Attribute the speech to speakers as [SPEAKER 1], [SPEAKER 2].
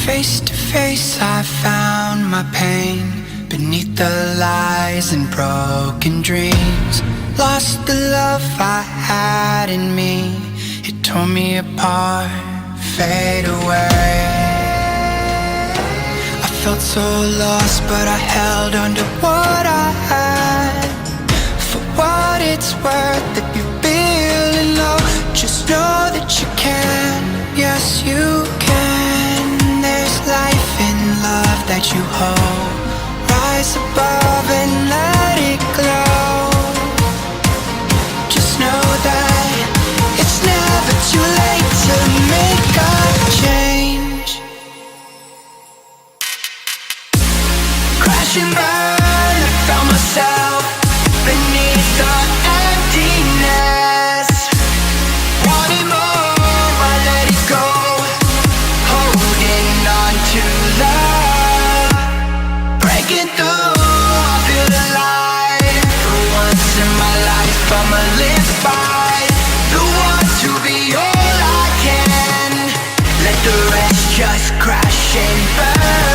[SPEAKER 1] Face to face I found my pain beneath the lies and broken dreams. Lost the love I had in me, it tore me apart, fade away. I felt so lost but I held on to what I had. For what it's worth, if you're feeling low, just know that you can, yes you can. There's life in love that you hold. Rise above and let it glow. Just know that it's never too late to make a change. Crash and burn, I found myself beneath the emptiness. Wanting more, I let it go. Holding on to love, breaking through, I feel alive. For once in my life I'ma live by the want to be all I can. Let the rest just crash and burn.